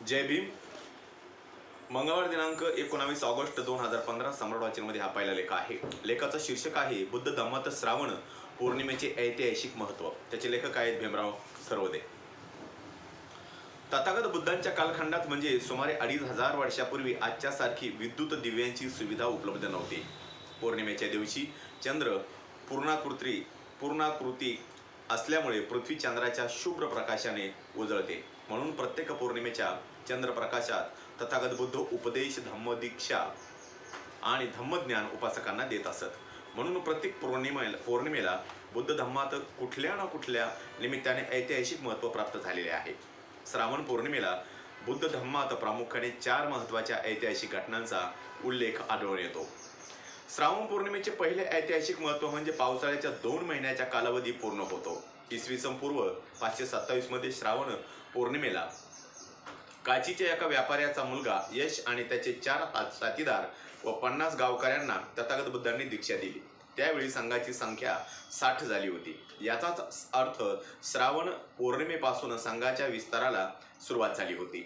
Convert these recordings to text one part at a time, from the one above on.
जय भीम। मंगळवार दिनांक 19 ऑगस्ट 2015 सम्राट वाचनमध्ये हा पहिला लेख आहे। लेखाचं शीर्षक आहे बुद्ध धम्मात श्रावण पौर्णिमेचे ऐतिहासिक महत्त्व। त्याचे लेखक आहेत भीमराव सरवदे। तथागत बुद्धांच्या कालखंडात म्हणजे सुमारे 2500 वर्षापूर्वी आजच्या सारखी विद्युत दिव्यांची सुविधा उपलब्ध नव्हती। पौर्णिमेच्या दिवशी चंद्र पूर्णाकृती असल्यामुळे पृथ्वी चंद्राच्या शुभ्र प्रकाशाने उजळते। म्हणून प्रत्येक पौर्णिमेच्या चंद्रप्रकाशात तथागत बुद्ध उपदेश, धम्मदीक्षा आणि धम्मज्ञान उपासकांना देत असत। म्हणून प्रत्येक पौर्णिमेला बुद्ध धम्मात कुठल्या ना कुठल्या निमित्ताने ऐतिहासिक महत्त्व प्राप्त झालेले आहे। श्रावण पौर्णिमेला बुद्ध धम्मात प्रामुख्याने 4 महत्त्वाच्या ऐतिहासिक घटनांचा उल्लेख आढळून येतो। श्रावण पौर्णिमेचे पहिले ऐतिहासिक महत्त्व म्हणजे पावसाळ्याच्या 2 महिन्याचा कालावधी पूर्ण होतो। इसवी सन पूर्व 527 मध्ये श्रावण पौर्णिमेला काशीच्या एका व्यापाऱ्याचा मुलगा यश आणि त्याचे 4 साथीदार व 50 गावकऱ्यांना तथागत बुद्धांनी दीक्षा दिली। त्यावेळी संघाची संख्या 60 झाली होती। याचाच अर्थ श्रावण पौर्णिमेपासून संघाच्या विस्ताराला सुरुवात झाली होती।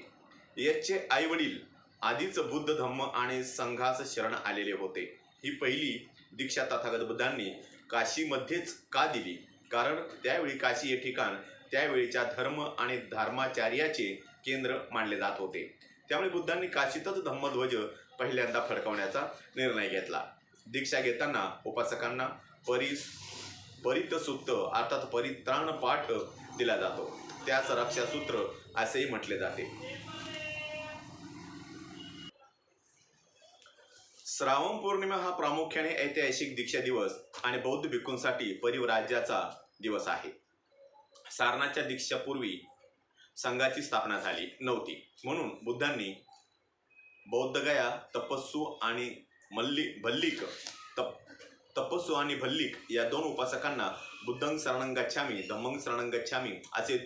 यशचे आई वडील आधीच बुद्ध धम्म आणि संघास शरण आलेले होते। ही पहिली दीक्षा तथागत बुद्धांनी काशीमध्येच का दिली? कारण त्यावेळी काशी हे ठिकाण त्यावेळीच्या धर्म आणि धर्माचार्याचे केंद्र मानले जात होते। त्यामुळे बुद्धांनी काशीतच धम्मध्वज पहिल्यांदा फडकवण्याचा निर्णय घेतला। दीक्षा घेताना उपासकांना परितसूक्त अर्थात परित्राण पाठ दिला जातो। त्यास रक्षासूत्र असेही म्हटले जाते। श्रावण पौर्णिमा हा प्रामुख्याने ऐतिहासिक दीक्षा दिवस आणि बौद्ध भिक्खूंसाठी परिव्राज्याचा दिवस आहे। सारनाथच्या दीक्षापूर्वी संघाची स्थापना झाली नव्हती। म्हणून बुद्धांनी बौद्धगया तपस्सू आणि भल्लिक या 2 उपासकांना बुद्धं शरणं गच्छामि, धम्मं शरणं गच्छामि असे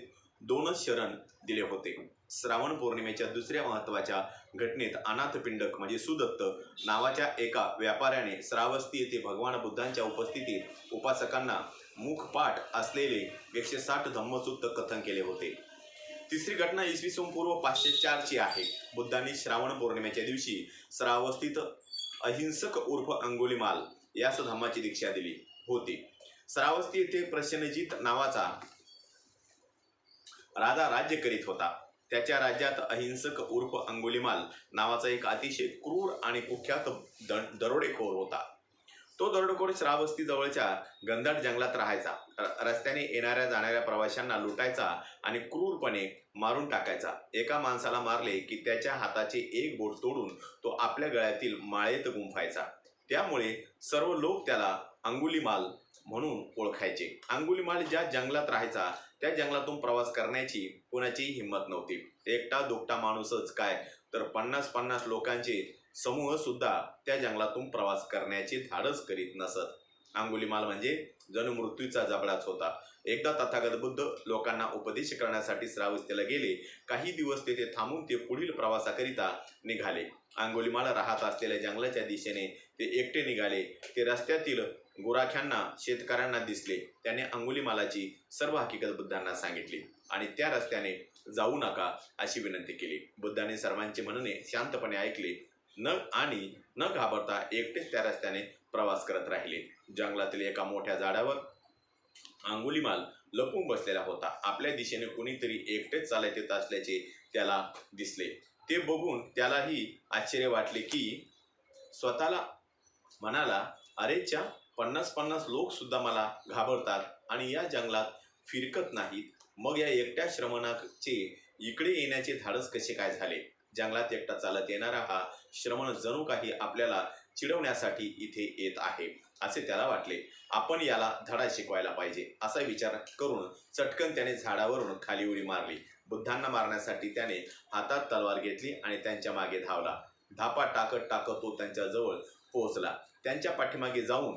2च शरण दिले होते। श्रावण पौर्णिमेच्या दुसऱ्या महत्त्वाच्या घटनेत अनाथपिंडक म्हणजे सुदत्त नावाच्या एका व्यापाऱ्याने श्रावस्ती येथे भगवान बुद्धांच्या उपस्थितीत उपासकांना मुखपाठ असलेले 160 धम्मसूत्र कथन केले होते। तिसरी घटना इसवी सन पूर्व 504 ची आहे। बुद्धांनी श्रावण पौर्णिमेच्या दिवशी श्रावस्तीत अहिंसक उर्फ अंगुलीमाल यास धम्माची दीक्षा दिली होती। श्रावस्ती येथे प्रसेनजित नावाचा राजा राज्य करीत होता। त्याच्या राज्यात अहिंसक उर्फ अंगुलीमाल नावाचा एक अतिशय क्रूर आणि कुख्यात दरोडेखोर होता। तो दरोडेखोर श्रावस्ती जवळच्या घनदाट जंगलात राहायचा। रस्त्याने येणाऱ्या जाणाऱ्या प्रवाशांना लुटायचा आणि क्रूरपणे मारून टाकायचा। एका माणसाला मारले की त्याच्या हाताचे एक बोट तोडून तो आपल्या गळ्यातील माळेत गुंफायचा। त्यामुळे सर्व लोक त्याला अंगुलीमाल म्हणून ओळखायचे। अंगुलीमाल ज्या जंगलात राहायचा त्या जंगलातून प्रवास करण्याची कोणाचीही हिंमत नव्हती। एकटा दुकटा माणूसच काय तर 50-50 लोकांचे समूह सुद्धा त्या जंगलातून प्रवास करण्याचे धाडस करीत नसत। अंगुलीमाल म्हणजे जणू मृत्यूचा जबडाच होता। एकदा तथागत बुद्ध लोकांना उपदेश करण्यासाठी श्रावस्तीला गेले। काही दिवस तेथे थांबून ते पुढील प्रवासाकरिता निघाले। अंगुलीमाल राहत असलेल्या जंगलाच्या दिशेने ते एकटे निघाले। ते रस्त्यातील गुराख्यांना, शेतकऱ्यांना दिसले। त्याने अंगुलीमालाची सर्व हकीकत बुद्धांना सांगितली आणि त्या रस्त्याने जाऊ नका अशी विनंती केली। बुद्धांनी सर्वांचे म्हणणे शांतपणे ऐकले न घाबरता एकटेच त्या रस्त्याने प्रवास करत राहिले। जंगलातील एका मोठ्या झाडावर अंगुलीमाल लपून बसलेला होता। आपल्या दिशेने कुणीतरी एकटेच चालत येत असल्याचे त्याला दिसले। ते बघून त्यालाही आश्चर्य वाटले की स्वतःला म्हणाला, अरे च्या 50-50 लोक सुद्धा मला घाबरतात आणि या जंगलात फिरकत नाहीत, मग या एकट्या श्रमणाचे इकडे येण्याचे धाडस कसे काय झाले? जंगलात एकटा चालत येणारा हा श्रमण जणू काही आपल्याला चिडवण्यासाठी इथे येत आहे असे त्याला वाटले। आपण याला धडा शिकवायला पाहिजे असा विचार करून चटकन त्याने झाडावरून खाली उडी मारली। बुद्धांना मारण्यासाठी त्याने हातात तलवार घेतली आणि त्यांच्या मागे धावला। धापा टाकत टाकत तो त्यांच्या जवळ पोहोचला। त्यांच्या पाठीमागे जाऊन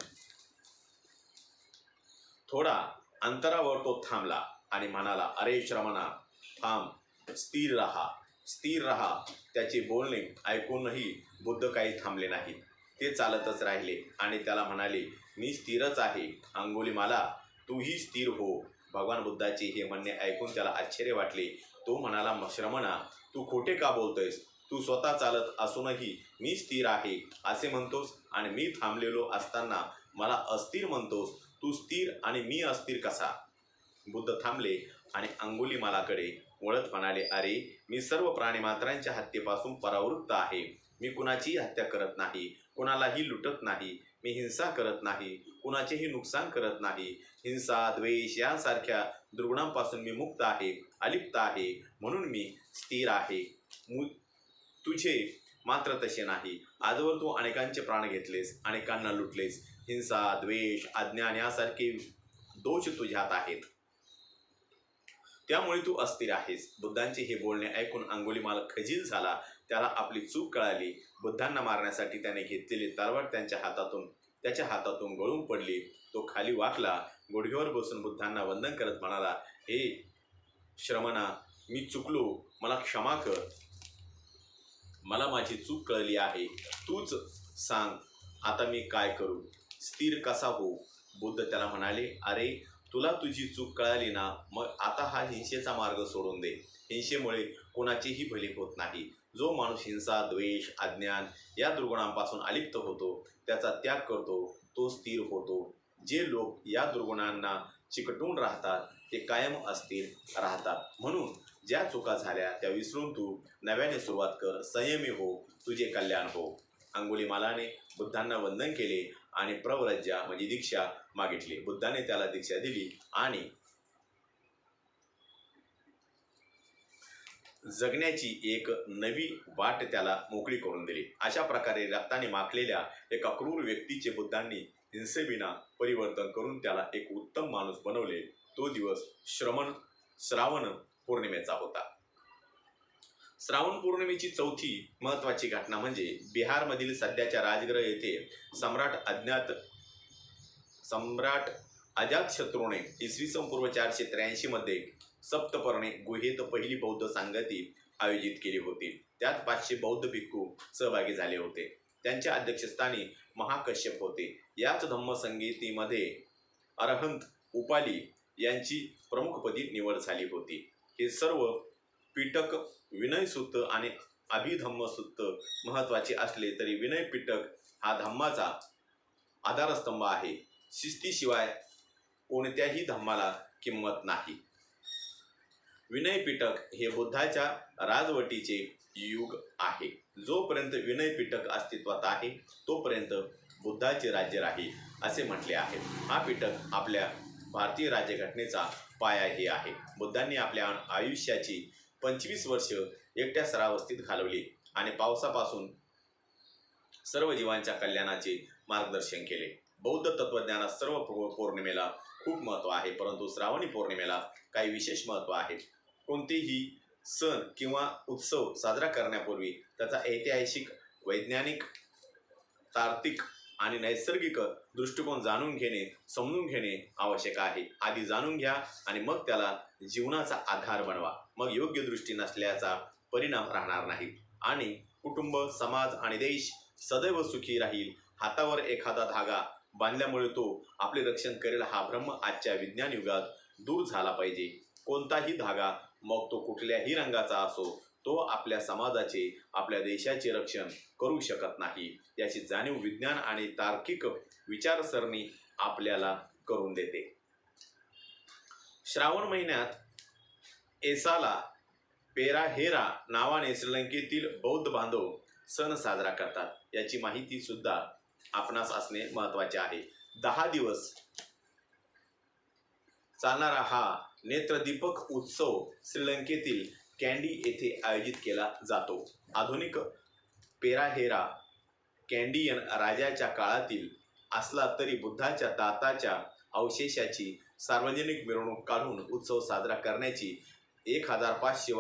थोडा अंतरावर तो थांबला आणि म्हणाला, अरे श्रमणा, थांब, स्थिर राहा, स्थिर राहा। त्याचे बोलणे ऐकूनही बुद्ध काही थांबले नाहीत। ते चालतच राहिले आणि त्याला म्हणाले, मी स्थिरच आहे, अंगुलीमाला तूही स्थिर हो। भगवान बुद्धाचे हे म्हणणे ऐकून त्याला आश्चर्य वाटले तो म्हणाला, श्रमणा, तू खोटे का बोलतोयस? तू स्वतः चालत असूनही मी स्थिर आहे असे म्हणतोस आणि मी थांबलेलो असताना मला अस्थिर म्हणतोस. तू स्थिर आणि मी अस्थिर कसा? बुद्ध थांबले आणि अंगुलिमालाकडे वळत म्हणाले, अरे, मी सर्व प्राणीमात्रांच्या हत्येपासून परावृत्त आहे. मी कुणाचीही हत्या करत नाही, कुणालाही लुटत नाही, मी हिंसा करत नाही, कुणाचेही नुकसान करत नाही. हिंसा, द्वेष यांसारख्या दुर्गुणांपासून मी मुक्त आहे, अलिप्त आहे, म्हणून मी स्थिर आहे. तुझे मात्र तसे नाही. आजवर तू अनेकांचे प्राण घेतलेस, अनेकांना लुटलेस. हिंसा, द्वेष, अज्ञान यासारखे दोष तुझ्यात आहेत, त्यामुळे तू अस्थिर आहेस. बुद्धांचे हे बोलणे ऐकून अंगुलिमाल खजील झाला. त्याला आपली चूक कळाली. बुद्धांना मारण्यासाठी त्याने घेतलेली तलवार त्याच्या हातातून गळून पडली. तो खाली वाकला. गुडघ्यावर बसून बुद्धांना वंदन करत म्हणाला, हे श्रमणा, मी चुकलो, मला क्षमा कर. मला माझी चूक कळली आहे. तूच सांग, आता मी काय करू? स्थिर कसा होऊ? बुद्ध त्याला म्हणाले, अरे, तुला तुझी चूक कळाली ना, मग आता हा हिंसेचा मार्ग सोडून दे. हिंसेमुळे कोणाचेही भले होत नाही. जो माणूस हिंसा, द्वेष, अज्ञान या दुर्गुणांपासून अलिप्त होतो, त्याचा त्याग करतो, तो स्थिर होतो. जे लोक या दुर्गुणांना चिकटून राहतात ते कायम अस्थिर राहतात. म्हणून ज्या चुका झाल्या त्या विसरून तू नव्याने सुरुवात कर. संयमी हो, तुझे कल्याण हो. अंगुलिमालाने बुद्धांना वंदन केले आणि प्रव्रज्या म्हणजे दीक्षा मागितली. बुद्धाने त्याला दीक्षा दिली आणि जगण्याची एक नवी वाट त्याला मोकळी करून दिली. अशा प्रकारे रक्ताने माखलेल्या एका क्रूर व्यक्तीचे बुद्धांनी हिंसेविना परिवर्तन करून त्याला एक उत्तम माणूस बनवले. तो दिवस श्रावण पौर्णिमेचा होता. श्रावण पौर्णिमेची चौथी महत्वाची घटना म्हणजे बिहारमधील सध्याच्या राजगृह येथे सम्राट अजातशत्रूने इसवी सन पूर्व 483 मध्ये सप्तपर्णी गुहेत पहिली बौद्ध संगती आयोजित केली होती. त्यात 500 बौद्ध भिक्खू सहभागी झाले होते. त्यांच्या अध्यक्षस्थानी महाकश्यप होते. याच धम्मसंगीतीमध्ये अरहंत उपाली यांची प्रमुखपदी निवड झाली होती. हे सर्व पिटक, विनय सूक्त आणि अभिधम्म सूक्त महत्वाचे असले तरी विनय पिटक हा धम्माचा आधारस्तंभ आहे. शिस्तीशिवाय कोणत्याही धम्माला किंमत नाही. विनय पिटक हे बुद्धाच्या राजवटीचे युग आहे. जोपर्यंत विनय पिटक अस्तित्वात आहे तोपर्यंत बुद्धाचे राज्य राहील असे म्हटले आहे. हा पिटक आपल्या भारतीय राज्यघटनेचा पायाही आहे. बुद्धांनी आपल्या आयुष्याची 25 वर्ष एकट्या सरावस्थेत घालवली आणि पावसापासून सर्व जीवांच्या कल्याणाचे मार्गदर्शन केले. बौद्ध तत्वज्ञानात सर्व पौर्णिमेला खूप महत्त्व आहे, परंतु श्रावणी पौर्णिमेला काही विशेष महत्त्व आहे. कोणतेही सण किंवा उत्सव साजरा करण्यापूर्वी त्याचा ऐतिहासिक, वैज्ञानिक, तार्किक आणि नैसर्गिक दृष्टिकोन जाणून घेणे, समजून घेणे आवश्यक आहे. आधी जाणून घ्या आणि मग त्याला जीवनाचा आधार बनवा. मग योग्य दृष्टी नसल्याचा परिणाम राहणार नाही आणि कुटुंब, समाज आणि देश सदैव सुखी राहील. हातावर एखादा धागा बांधल्यामुळे तो आपले रक्षण करेल हा भ्रम आजच्या विज्ञान युगात दूर झाला पाहिजे. कोणताही धागा, मग तो कुठल्याही रंगाचा असो, तो आपल्या समाजाचे, आपल्या देशाचे रक्षण करू शकत नाही. याची जाणीव विज्ञान आणि तार्किक विचारसरणी आपल्याला करून देते. श्रावण महिन्यात एसाला पेराहेरा नावाने श्रीलंकेतील बौद्ध बांधव सण साजरा करतात. याची माहिती सुद्धा आपणास असणे महत्त्वाचे आहे. 10 दिवस चालणारा हा नेत्रदीपक उत्सव श्रीलंकेतील कॅंडी येथे आयोजित केला जातो. आधुनिक पेराहेरा कॅंडियन राजाच्या काळातील असला तरी बुद्धाच्या दाताच्या अवशेषाची सार्वजनिक मिरवणूक काढून उत्सव साजरा करण्याची 1500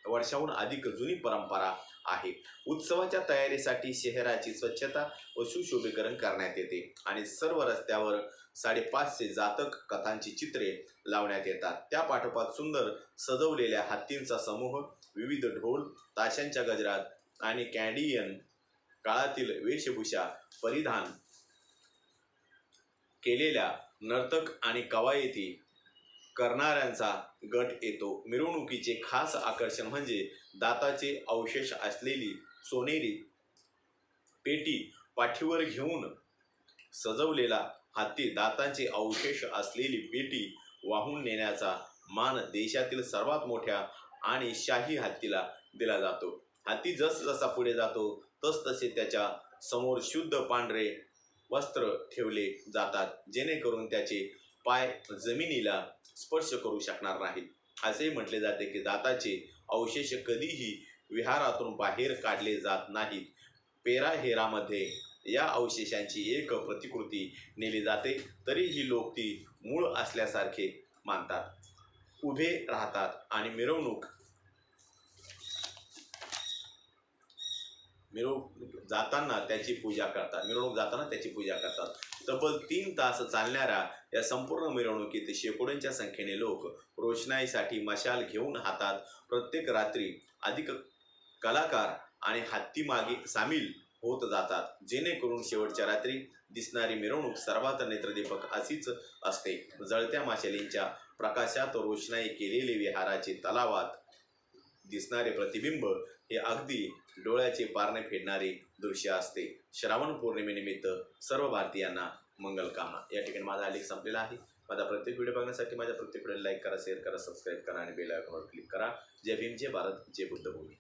वर्षाहून अधिक जुनी परंपरा आहे. उत्सवाच्या तयारीसाठी शहराची स्वच्छता व सुशोभीकरण करण्यात येते आणि सर्व रस्त्यावर 550 जातक कथांची चित्रे लावण्यात येतात. त्या पाठोपाठ सुंदर सजवलेल्या हत्तींचा समूह, विविध ढोल ताशांच्या गजरात आणि कॅंडियन काळातील वेशभूषा परिधान केलेल्या नर्तक आणि कवायती करणाऱ्यांचा गट येतो. मिरवणुकीचे खास आकर्षण म्हणजे दाताचे अवशेष असलेली सोनेरी पेटी पाठीवर घेऊन सजवलेला हत्ती. दातांचे अवशेष असलेली पेटी वाहून नेण्याचा मान देशातील सर्वात मोठ्या आणि शाही हत्तीला दिला जातो. हत्ती जसजसा पुढे जातो तसतसे त्याच्या समोर शुद्ध पांढरे वस्त्र ठेवले जातात, जेणेकरून त्याचे पाय जमिनीला स्पर्श करू शकणार नाहीत. असे म्हटले जाते की दाताचे अवशेष कधीही विहारातून बाहेर काढले जात नाहीत. पेराहेरामध्ये या अवशेषांची एक प्रतिकृती नेली जाते, तरीही लोक ती मूळ असल्यासारखे मानतात, उभे राहतात आणि मिरवणूक जाताना त्याची पूजा करतात. तब्बल 3 तास चालणाऱ्या या संपूर्ण मिरवणुकीत शेकडोंच्या संख्येने लोक रोषणाईसाठी मशाल घेऊन हातात. प्रत्येक रात्री अधिक कलाकार आणि हत्ती मागे सामील होत जातात, जेणेकरून शेवटच्या रात्री दिसणारी मिरवणूक सर्वात नेत्रदीपक अशीच असते. जळत्या मशालींच्या प्रकाशात रोषणाई केलेले विहाराचे तलावात दिसणारे प्रतिबिंब हे अगदी डोळ्याचे पारणे फेडणारे दृश्य असते. श्रावण पौर्णिमेनिमित्त सर्व भारतीयांना मंगलकामना. या ठिकाणी माझा आलेख संपलेला आहे. माझा प्रत्येक व्हिडिओ बघण्यासाठी माझ्या प्रत्येक व्हिडिओला लाईक करा, शेअर करा, सबस्क्राईब करा आणि बेल आयकॉनवर क्लिक करा. जय भीम, जय भारत, जय बुद्धभूमी.